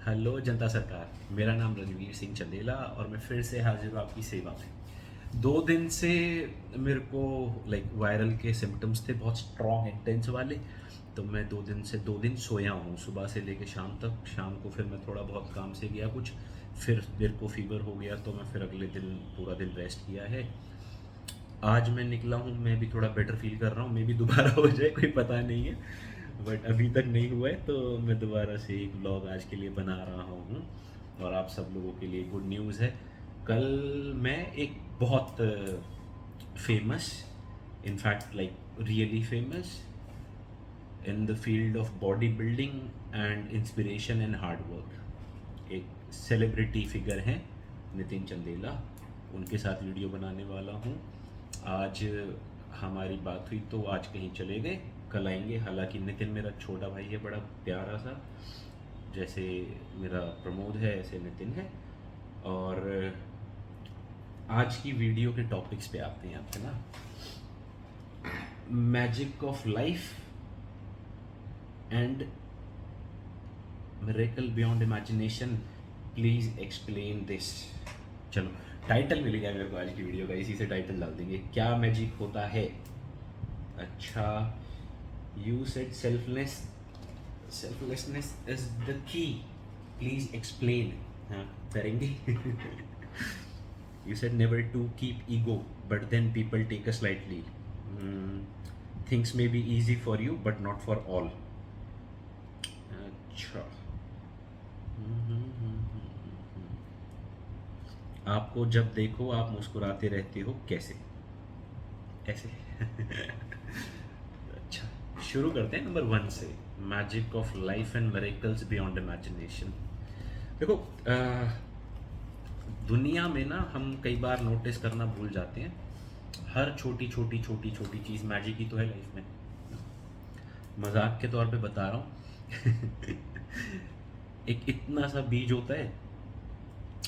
Hello जनता सरकार। मेरा नाम रणवीर सिंह चंदेला और मैं फिर से हाजिर हूँ आपकी सेवा में। 2 दिन से मेरे को वायरल के सिम्टम्स थे, बहुत स्ट्रॉन्ग इंटेंस वाले। तो मैं 2 दिन सोया हूँ, सुबह से लेके शाम तक। शाम को फिर मैं थोड़ा बहुत काम से गया कुछ, फिर मेरे को फीवर हो गया तो मैं फिर अगले दिन पूरा दिन रेस्ट किया है। आज मैं निकला हूँ, मैं भी थोड़ा बेटर फील कर रहा हूँ, मे भी दोबारा हो जाए, कोई पता नहीं है। बट अभी तक नहीं हुआ है तो मैं दोबारा से एक ब्लॉग आज के लिए बना रहा हूँ और आप सब लोगों के लिए गुड न्यूज़ है। कल मैं एक बहुत famous, in fact really famous in the field of body building and inspiration and hard work, एक सेलिब्रिटी फिगर हैं नितिन चंदेला, उनके साथ वीडियो बनाने वाला हूँ। आज हमारी बात हुई तो आज कहीं चले गए, कल आएंगे। हालांकि नितिन मेरा छोटा भाई है, बड़ा प्यारा सा, जैसे मेरा प्रमोद है ऐसे नितिन है। और आज की वीडियो के टॉपिक्स पे आते हैं आपके ना, magic of life and miracle beyond imagination, please explain this. चलो, टाइटल मिल गया मेरे को आज की वीडियो का, इसी से टाइटल डाल देंगे, क्या मैजिक होता है। अच्छा, you said selflessness is the key, please explain. हाँ, करेंगे। You said never to keep ego but then people take a slightly, things may be easy for you but not for all. अच्छा, आपको जब देखो आप मुस्कुराते रहते हो, कैसे? ऐसे। अच्छा, शुरू करते हैं नंबर 1 से, magic of life and miracles beyond imagination. देखो, दुनिया में ना हम कई बार नोटिस करना भूल जाते हैं, हर छोटी छोटी छोटी छोटी चीज़ मैजिक ही तो है लाइफ में। मजाक के तौर पे बता रहा हूँ। एक इतना सा बीज होता है,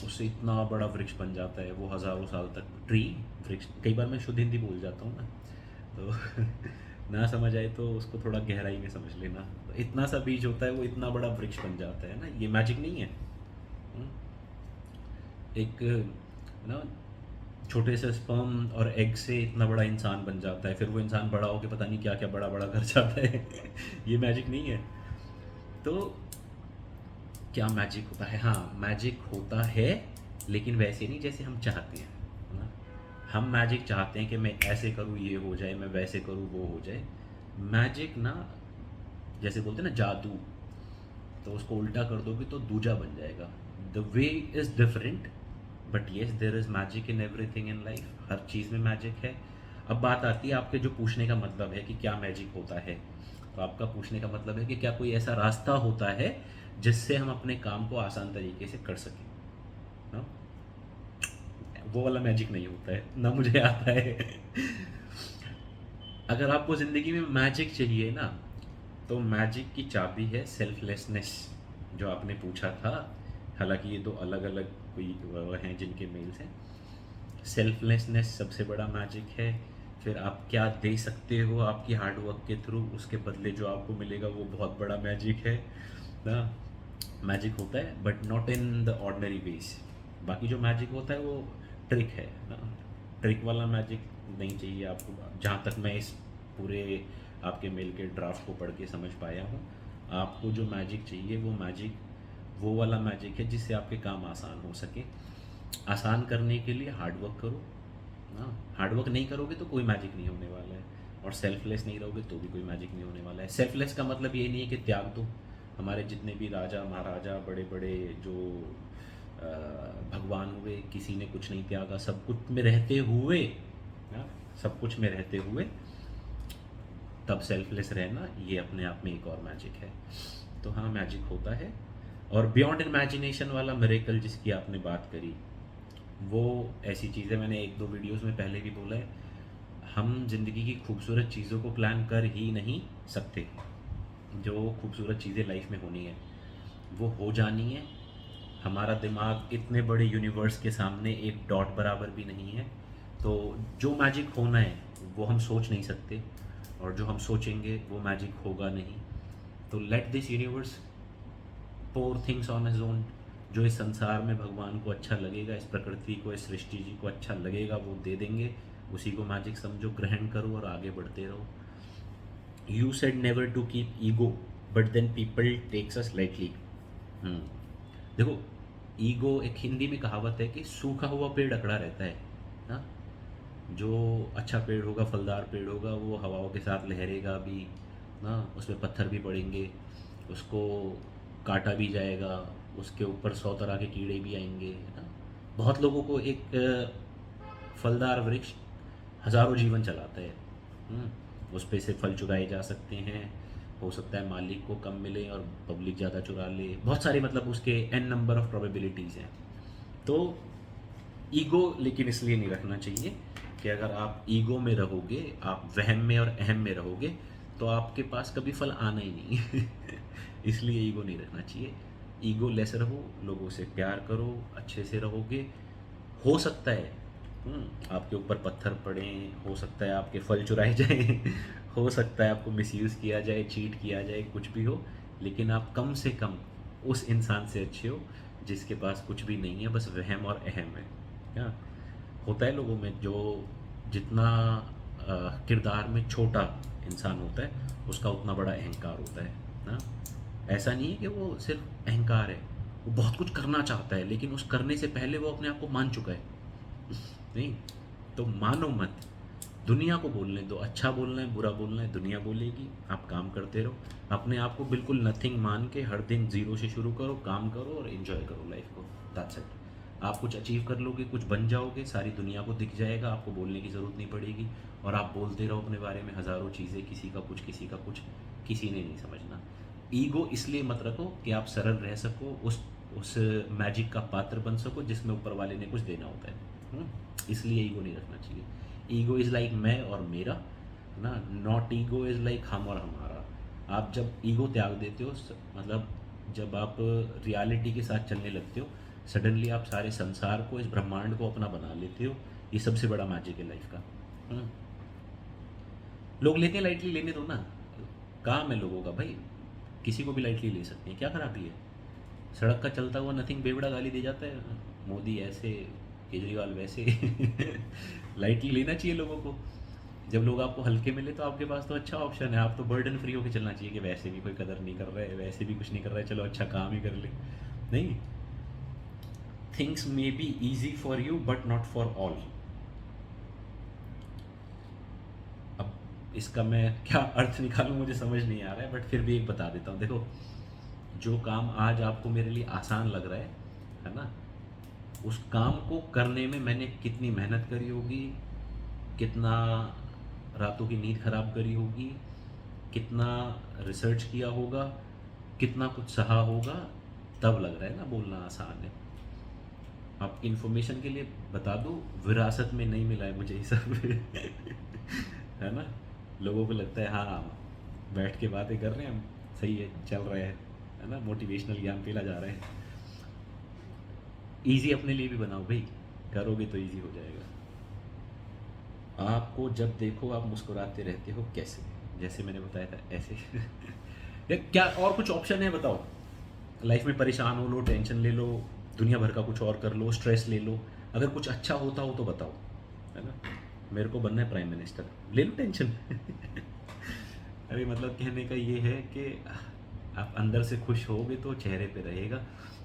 उससे इतना बड़ा वृक्ष बन जाता है, वो हज़ारों साल तक ट्री, वृक्ष। कई बार मैं शुद्ध हिंदी बोल जाता हूँ ना, तो ना समझ आए तो उसको थोड़ा गहराई में समझ लेना। तो इतना सा बीज होता है, वो इतना बड़ा वृक्ष बन जाता है ना, ये मैजिक नहीं है। हम्म? एक ना, छोटे से स्पर्म और एग से इतना बड़ा इंसान बन जाता है, फिर वो इंसान बड़ा होकर पता नहीं क्या क्या बड़ा बड़ा कर जाता है। ये मैजिक नहीं है। तो क्या मैजिक होता है? हाँ, मैजिक होता है, लेकिन वैसे नहीं जैसे हम चाहते हैं, है ना। हम मैजिक चाहते हैं कि मैं ऐसे करूँ ये हो जाए, मैं वैसे करूँ वो हो जाए। मैजिक ना, जैसे बोलते हैं ना जादू, तो उसको उल्टा कर दोगे तो दूजा बन जाएगा। The way is different, but yes there is magic in everything in life, हर चीज़ में मैजिक है। अब बात आती है आपके जो पूछने का मतलब है कि क्या मैजिक होता है, तो आपका पूछने का मतलब है कि क्या कोई ऐसा रास्ता होता है जिससे हम अपने काम को आसान तरीके से कर सकें ना। वो वाला मैजिक नहीं होता है ना, मुझे आता है। अगर आपको ज़िंदगी में मैजिक चाहिए ना, तो मैजिक की चाबी है सेल्फलेसनेस, जो आपने पूछा था। हालांकि ये दो अलग अलग कोई हैं जिनके मेल्स हैं। सेल्फलेसनेस सबसे बड़ा मैजिक है। फिर आप क्या दे सकते हो आपकी हार्डवर्क के थ्रू, उसके बदले जो आपको मिलेगा वो बहुत बड़ा मैजिक है ना। मैजिक होता है but not in the ordinary ways. बाकी जो मैजिक होता है वो ट्रिक है ना, ट्रिक वाला मैजिक नहीं चाहिए आपको, जहाँ तक मैं इस पूरे आपके मेल के ड्राफ्ट को पढ़ के समझ पाया हूँ। आपको जो मैजिक चाहिए वो मैजिक, वो वाला मैजिक है जिससे आपके काम आसान हो सके। आसान करने के लिए हार्ड वर्क करो ना, हार्ड वर्क नहीं करोगे तो कोई मैजिक नहीं होने वाला है, और सेल्फलेस नहीं रहोगे तो भी कोई मैजिक नहीं होने वाला है। सेल्फलेस का मतलब ये नहीं है कि त्याग दो। हमारे जितने भी राजा महाराजा बड़े बड़े जो भगवान हुए, किसी ने कुछ नहीं त्यागा, सब कुछ में रहते हुए ना, सब कुछ में रहते हुए तब सेल्फलेस रहना, ये अपने आप में एक और मैजिक है। तो हाँ, मैजिक होता है। और बियॉन्ड इमेजिनेशन वाला मिरेकल जिसकी आपने बात करी, वो ऐसी चीज़ है, मैंने एक दो वीडियोस में पहले भी बोला है, हम ज़िंदगी की खूबसूरत चीज़ों को प्लान कर ही नहीं सकते। जो खूबसूरत चीज़ें लाइफ में होनी है वो हो जानी है। हमारा दिमाग इतने बड़े यूनिवर्स के सामने एक डॉट बराबर भी नहीं है। तो जो मैजिक होना है वो हम सोच नहीं सकते, और जो हम सोचेंगे वो मैजिक होगा नहीं। तो let this universe 4 things on his own. जो इस संसार में भगवान को अच्छा लगेगा, इस प्रकृति को, इस सृष्टि जी को अच्छा लगेगा, वो दे देंगे। उसी को मैजिक समझो, ग्रहण करो और आगे बढ़ते रहो। You said never to keep ego, but then people takes us lightly. देखो, ईगो, एक हिंदी में कहावत है कि सूखा हुआ पेड़ अकड़ा रहता है ना। जो अच्छा पेड़ होगा, फलदार पेड़ होगा, वो हवाओं के साथ लहरेगा भी ना, उसमें पत्थर भी पड़ेंगे, उसको काटा भी जाएगा, उसके ऊपर 100 तरह के कीड़े भी आएंगे, है ना। बहुत लोगों को एक फलदार वृक्ष हज़ारों जीवन चलाता है। उस पे से फल चुराए जा सकते हैं, हो सकता है मालिक को कम मिले और पब्लिक ज़्यादा चुरा ले, बहुत सारे मतलब उसके एन नंबर ऑफ प्रोबेबिलिटीज़ हैं। तो ईगो लेकिन इसलिए नहीं रखना चाहिए कि अगर आप ईगो में रहोगे, आप वहम में और अहम में रहोगे, तो आपके पास कभी फल आना ही नहीं। इसलिए ईगो नहीं रखना चाहिए। ईगो लेस रहो, लोगों से प्यार करो, अच्छे से रहोगे। हो सकता है आपके ऊपर पत्थर पड़े, हो सकता है आपके फल चुराए जाएं, हो सकता है आपको मिसयूज़ किया जाए, चीट किया जाए, कुछ भी हो, लेकिन आप कम से कम उस इंसान से अच्छे हो जिसके पास कुछ भी नहीं है, बस वहम और अहम है। क्या होता है लोगों में, जो जितना किरदार में छोटा इंसान होता है, उसका उतना बड़ा अहंकार होता है ना। ऐसा नहीं है कि वो सिर्फ अहंकार है, वो बहुत कुछ करना चाहता है, लेकिन उस करने से पहले वो अपने आप को मान चुका है। नहीं, तो मानो मत, दुनिया को बोलने दो। अच्छा बोलना है, बुरा बोलना है, दुनिया बोलेगी। आप काम करते रहो, अपने आप को बिल्कुल नथिंग मान के हर दिन ज़ीरो से शुरू करो, काम करो और एंजॉय करो लाइफ को। That's it. आप कुछ अचीव कर लोगे, कुछ बन जाओगे, सारी दुनिया को दिख जाएगा, आपको बोलने की ज़रूरत नहीं पड़ेगी। और आप बोलते रहो अपने बारे में हज़ारों चीज़ें, किसी का कुछ, किसी का कुछ, किसी ने नहीं समझना। ईगो इसलिए मत रखो कि आप सरल रह सको, उस मैजिक का पात्र बन सको जिसमें ऊपर वाले ने कुछ देना होता है। इसलिए ईगो नहीं रखना चाहिए। ईगो इज़ लाइक मैं और मेरा ना, नॉट ईगो इज़ लाइक हम और हमारा। आप जब ईगो त्याग देते हो, मतलब जब आप रियलिटी के साथ चलने लगते हो, सडनली आप सारे संसार को, इस ब्रह्मांड को अपना बना लेते हो। ये सबसे बड़ा मैजिक है लाइफ का। लोग लेते हैं लाइटली, लेने दो ना, काम है लोगों का भाई, किसी को भी लाइटली ले सकते हैं, क्या खराबी है। सड़क का चलता हुआ नथिंग बेवड़ा गाली दे जाता है, मोदी ऐसे, केजरीवाल वैसे। लाइटली लेना चाहिए लोगों को। जब लोग आपको हल्के मिले तो आपके पास तो अच्छा ऑप्शन है, आप तो बर्डन फ्री होकर चलना चाहिए कि वैसे भी कोई कदर नहीं कर रहा है, वैसे भी कुछ नहीं कर रहा है, चलो अच्छा काम ही कर ले। नहीं, things may be easy for you but not for all. अब इसका मैं क्या अर्थ निकालूं मुझे समझ नहीं आ रहा है, बट फिर भी एक बता देता हूँ। देखो, जो काम आज आपको मेरे लिए आसान लग रहा है ना, उस काम को करने में मैंने कितनी मेहनत करी होगी, कितना रातों की नींद खराब करी होगी, कितना रिसर्च किया होगा, कितना कुछ सहा होगा, तब लग रहा है ना बोलना आसान है। आपकी इन्फॉर्मेशन के लिए बता दूं, विरासत में नहीं मिला है मुझे ये सब। है ना, लोगों को लगता है हाँ बैठ के बातें कर रहे हैं हम, सही है, चल रहे हैं, है ना, मोटिवेशनल ज्ञान फैला जा रहे हैं। ईजी अपने लिए भी बनाओ भाई, करोगे तो ईजी हो जाएगा। आपको जब देखो आप मुस्कुराते रहते हो, कैसे, जैसे मैंने बताया था ऐसे। क्या और कुछ ऑप्शन है बताओ। लाइफ में परेशान हो लो, टेंशन ले लो, दुनिया भर का कुछ और कर लो, स्ट्रेस ले लो, अगर कुछ अच्छा होता हो तो बताओ, है ना। मेरे को बनना है प्राइम मिनिस्टर, ले लो टेंशन। अरे मतलब कहने का ये है कि आप अंदर से खुश होगे तो चेहरे पे रहेगा।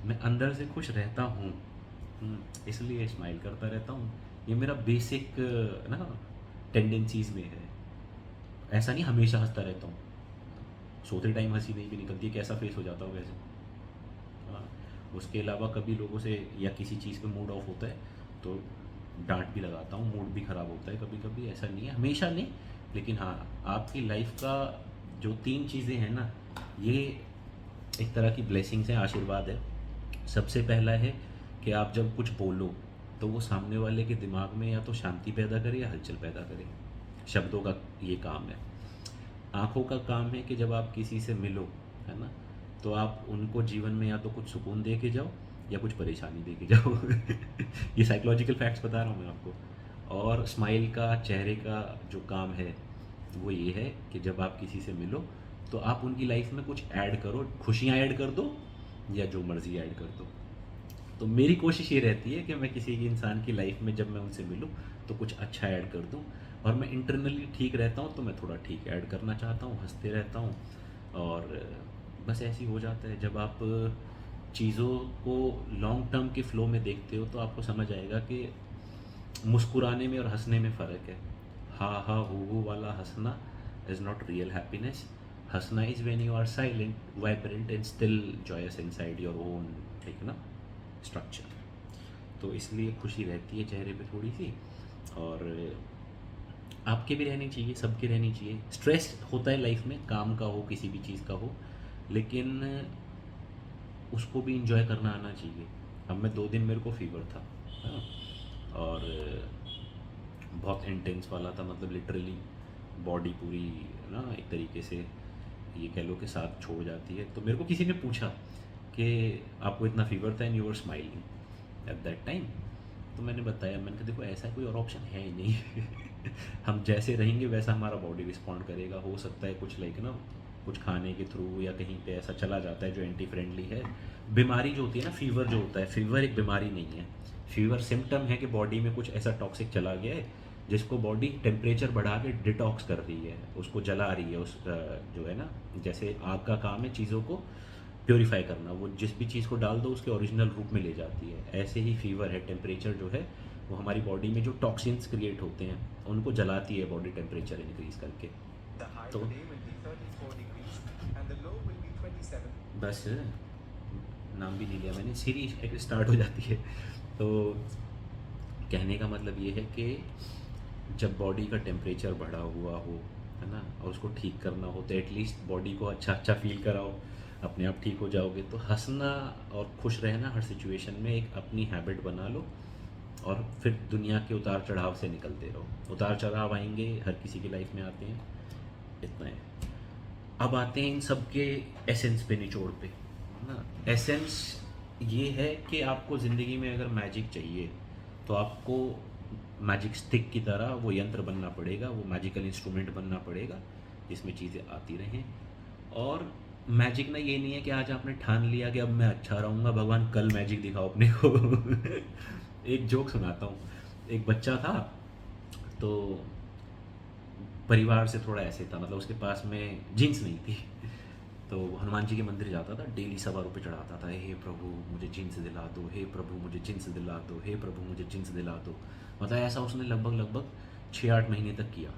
मैं अंदर से खुश रहता हूँ, इसलिए स्माइल करता रहता हूँ। ये मेरा बेसिक ना टेंडेंसीज में है। ऐसा नहीं हमेशा हंसता रहता हूँ, सोते टाइम हंसी नहीं भी निकलती है, कैसा फेस हो जाता हो वैसे। हाँ, उसके अलावा कभी लोगों से या किसी चीज़ पे मूड ऑफ होता है तो डांट भी लगाता हूँ, मूड भी ख़राब होता है कभी कभी, ऐसा नहीं है हमेशा नहीं। लेकिन हाँ, आपकी लाइफ का जो 3 चीज़ें हैं ना, ये एक तरह की ब्लेसिंग्स हैं, आशीर्वाद है। सबसे पहला है कि आप जब कुछ बोलो तो वो सामने वाले के दिमाग में या तो शांति पैदा करे या हलचल पैदा करे। शब्दों का ये काम है। आँखों का काम है कि जब आप किसी से मिलो, है ना, तो आप उनको जीवन में या तो कुछ सुकून दे के जाओ या कुछ परेशानी दे के जाओ। ये साइकोलॉजिकल फैक्ट्स बता रहा हूँ मैं आपको। और स्माइल का, चेहरे का जो काम है वो ये है कि जब आप किसी से मिलो तो आप उनकी लाइफ में कुछ ऐड करो, खुशियाँ ऐड कर दो या जो मर्ज़ी ऐड कर दो। तो मेरी कोशिश ये रहती है कि मैं किसी की इंसान की लाइफ में जब मैं उनसे मिलूँ तो कुछ अच्छा ऐड कर दूँ, और मैं इंटरनली ठीक रहता हूँ तो मैं थोड़ा ठीक ऐड करना चाहता हूँ, हँसते रहता हूँ। और बस ऐसे ही हो जाता है। जब आप चीज़ों को लॉन्ग टर्म के फ्लो में देखते हो तो आपको समझ आएगा कि मुस्कुराने में और हंसने में फ़र्क है। हा हा हू वाला हंसना इज़ नॉट रियल हैप्पीनेस। हंसना is when you are silent, vibrant and still joyous inside your own like ना स्ट्रक्चर। तो इसलिए खुशी रहती है चेहरे पे थोड़ी सी। और आपके भी रहनी चाहिए, सबके रहनी चाहिए। स्ट्रेस होता है लाइफ में, काम का हो, किसी भी चीज़ का हो, लेकिन उसको भी इंजॉय करना आना चाहिए। अब मैं 2 दिन मेरे को फ़ीवर था, हाँ, और बहुत इंटेंस वाला था, मतलब लिटरली बॉडी पूरी ना एक तरीके से ये कह लो कि साथ छोड़ जाती है। तो मेरे को किसी ने पूछा कि आपको इतना फ़ीवर था and you were smiling at that time. तो मैंने बताया, मैंने कहा देखो ऐसा कोई और ऑप्शन है ही नहीं। हम जैसे रहेंगे वैसा हमारा बॉडी रिस्पॉन्ड करेगा। हो सकता है कुछ लाइक ना कुछ खाने के थ्रू या कहीं पे ऐसा चला जाता है जो एंटी फ्रेंडली है। बीमारी जो होती है ना, फीवर जो होता है, फीवर एक बीमारी नहीं है। फीवर सिम्टम है कि बॉडी में कुछ ऐसा टॉक्सिक चला गया है जिसको बॉडी टेम्परेचर बढ़ा के डिटॉक्स कर रही है, उसको जला रही है। उस जो है ना, जैसे आग का काम है चीज़ों को प्योरीफाई करना, वो जिस भी चीज़ को डाल दो उसके ओरिजिनल रूप में ले जाती है। ऐसे ही फीवर है, टेम्परेचर जो है वो हमारी बॉडी में जो टॉक्सिन्स क्रिएट होते हैं उनको जलाती है बॉडी टेम्परेचर इंक्रीज करके। तो बस नाम भी नहीं लिया मैंने, सीरीज स्टार्ट हो जाती है। तो कहने का मतलब ये है कि जब बॉडी का टेम्परेचर बढ़ा हुआ हो, है ना, और उसको ठीक करना हो तो एटलीस्ट बॉडी को अच्छा अच्छा फील कराओ, अपने आप ठीक हो जाओगे। तो हंसना और खुश रहना हर सिचुएशन में एक अपनी हैबिट बना लो, और फिर दुनिया के उतार चढ़ाव से निकलते रहो। उतार चढ़ाव आएंगे, हर किसी की लाइफ में आते हैं, इतना है। अब आते हैं इन सब के एसेंस पे, निचोड़ पे, है ना। एसेंस ये है कि आपको ज़िंदगी में अगर मैजिक चाहिए तो आपको मैजिक स्टिक की तरह वो यंत्र बनना पड़ेगा, वो मैजिकल इंस्ट्रूमेंट बनना पड़ेगा जिसमें चीज़ें आती रहें। और मैजिक ना ये नहीं है कि आज आपने ठान लिया कि अब मैं अच्छा रहूँगा, भगवान कल मैजिक दिखाओ अपने को। एक जोक सुनाता हूँ। एक बच्चा था, तो परिवार से थोड़ा ऐसे था, मतलब उसके पास में जीन्स नहीं थी। तो हनुमान जी के मंदिर जाता था, डेली 1.25 चढ़ाता था, हे प्रभु मुझे जीन्स दिला दो, हे प्रभु मुझे जीन्स दिला दो, हे प्रभु मुझे जीन्स दिला दो। मतलब ऐसा उसने लगभग लगभग 6-8 महीने तक किया।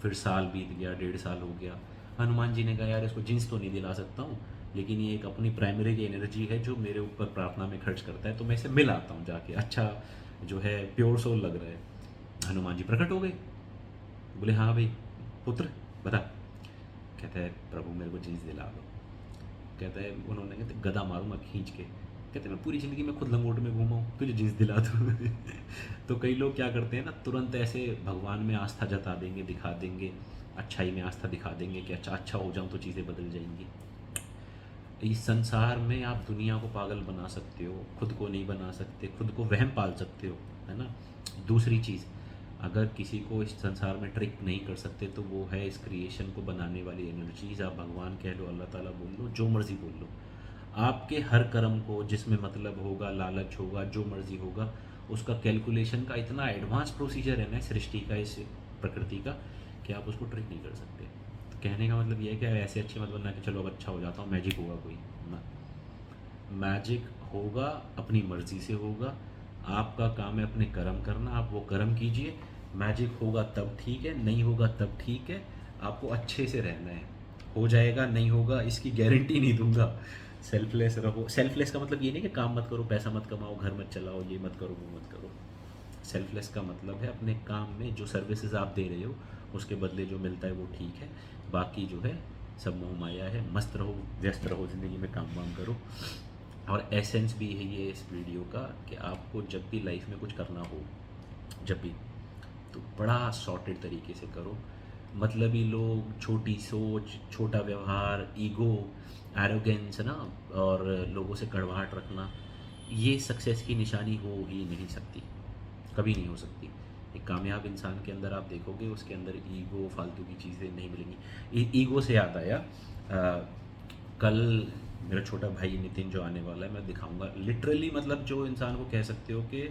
फिर साल बीत गया, 1.5 साल हो गया। हनुमान जी ने कहा यार इसको जीन्स तो नहीं दिला सकता हूँ, लेकिन ये एक अपनी प्राइमरी एनर्जी है जो मेरे ऊपर प्रार्थना में खर्च करता है, तो मैं इसे मिल आता हूँ जाके, अच्छा जो है प्योर सोल लग रहा है। हनुमान जी प्रकट हो गए, बोले हाँ भाई पुत्र बता। कहता है प्रभु मेरे को जीन्स दिला दो। कहता है, उन्होंने कहते गदा मारूंगा खींच के। कहते मैं पूरी ज़िंदगी में खुद लंगोट में घूमा हूँ, तुझे जीन्स दिला दूँ। तो कई लोग क्या करते हैं ना, तुरंत ऐसे भगवान में आस्था जता देंगे, दिखा देंगे, अच्छाई में आस्था दिखा देंगे कि अच्छा अच्छा हो जाऊँ तो चीज़ें बदल जाएंगी। इस संसार में आप दुनिया को पागल बना सकते हो, खुद को नहीं बना सकते, खुद को वहम पाल सकते हो, है ना। दूसरी चीज़, अगर किसी को इस संसार में ट्रिक नहीं कर सकते तो वो है इस क्रिएशन को बनाने वाली एनर्जीज। आप भगवान कह लो, अल्लाह ताला बोल लो, जो मर्ज़ी बोल लो, आपके हर कर्म को जिसमें मतलब होगा, लालच होगा, जो मर्ज़ी होगा, उसका कैलकुलेशन का इतना एडवांस प्रोसीजर है ना सृष्टि का, इस प्रकृति का, कि आप उसको ट्रिक नहीं कर सकते। तो कहने का मतलब ये है कि ऐसे अच्छे मत बनना कि चलो अब अच्छा हो जाता हूँ, मैजिक होगा कोई ना। मैजिक होगा अपनी मर्ज़ी से होगा। आपका काम है अपने कर्म करना, आप वो कर्म कीजिए। मैजिक होगा तब ठीक है, नहीं होगा तब ठीक है। आपको अच्छे से रहना है, हो जाएगा, नहीं होगा इसकी गारंटी नहीं दूंगा। सेल्फलेस रहो। सेल्फलेस का मतलब ये नहीं कि काम मत करो, पैसा मत कमाओ, घर मत चलाओ, ये मत करो, वो मत करो। सेल्फलेस का मतलब है अपने काम में जो सर्विसेज आप दे रहे हो उसके बदले जो मिलता है वो ठीक है, बाकी जो है सब मोह माया है। मस्त रहो, व्यस्त रहो ज़िंदगी में, काम वाम करो। और एसेंस भी है ये इस वीडियो का कि आपको जब भी लाइफ में कुछ करना हो, जब भी, तो बड़ा सॉर्टेड तरीके से करो। मतलबी लोग, छोटी सोच, छोटा व्यवहार, ईगो, एरोगेंस ना, और लोगों से कड़वाहट रखना, ये सक्सेस की निशानी हो ही नहीं सकती, कभी नहीं हो सकती। एक कामयाब इंसान के अंदर आप देखोगे उसके अंदर ईगो, फालतू की चीज़ें नहीं मिलेंगी। ईगो से याद आया, कल मेरा छोटा भाई नितिन जो आने वाला है, मैं दिखाऊंगा लिटरली, मतलब जो इंसान को कह सकते हो कि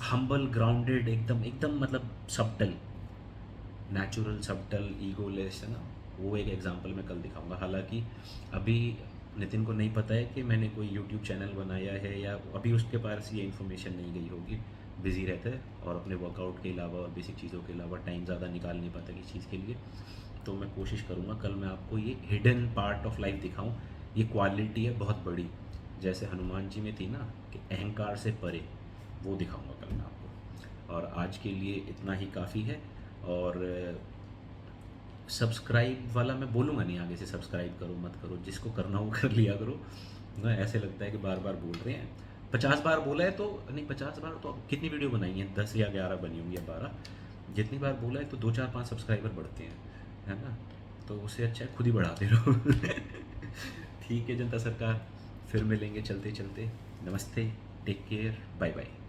हम्बल ग्राउंडेड, एकदम एकदम मतलब सबटल, नेचुरल सबटल, ईगोलेस, है ना, वो एक एग्जांपल मैं कल दिखाऊंगा। हालांकि अभी नितिन को नहीं पता है कि मैंने कोई यूट्यूब चैनल बनाया है, या अभी उसके पास ये इन्फॉर्मेशन नहीं गई होगी, बिज़ी रहता है और अपने वर्कआउट के अलावा और बेसिक चीज़ों के अलावा टाइम ज़्यादा निकाल नहीं पाता किसी चीज़ के लिए। तो मैं कोशिश करूँगा कल मैं आपको ये हिडन पार्ट ऑफ लाइफ दिखाऊँ। ये क्वालिटी है बहुत बड़ी, जैसे हनुमान जी में थी ना कि अहंकार से परे, वो दिखाऊंगा कल मैं आपको। और आज के लिए इतना ही काफ़ी है। और सब्सक्राइब वाला मैं बोलूँगा नहीं आगे से, सब्सक्राइब करो मत करो, जिसको करना हो कर लिया करो ना। ऐसे लगता है कि बार बार बोल रहे हैं, 50 बार बोला है तो नहीं, 50 बार तो अब कितनी वीडियो बनाई है, 10 या 11 बनी होंगी या 12, जितनी बार बोला है तो 2 4 5 सब्सक्राइबर बढ़ते हैं, है ना। तो उससे अच्छा है खुद ही बढ़ाते रहो। ठीक है जनता सरकार, फिर मिलेंगे चलते चलते। नमस्ते, टेक केयर, बाय बाय।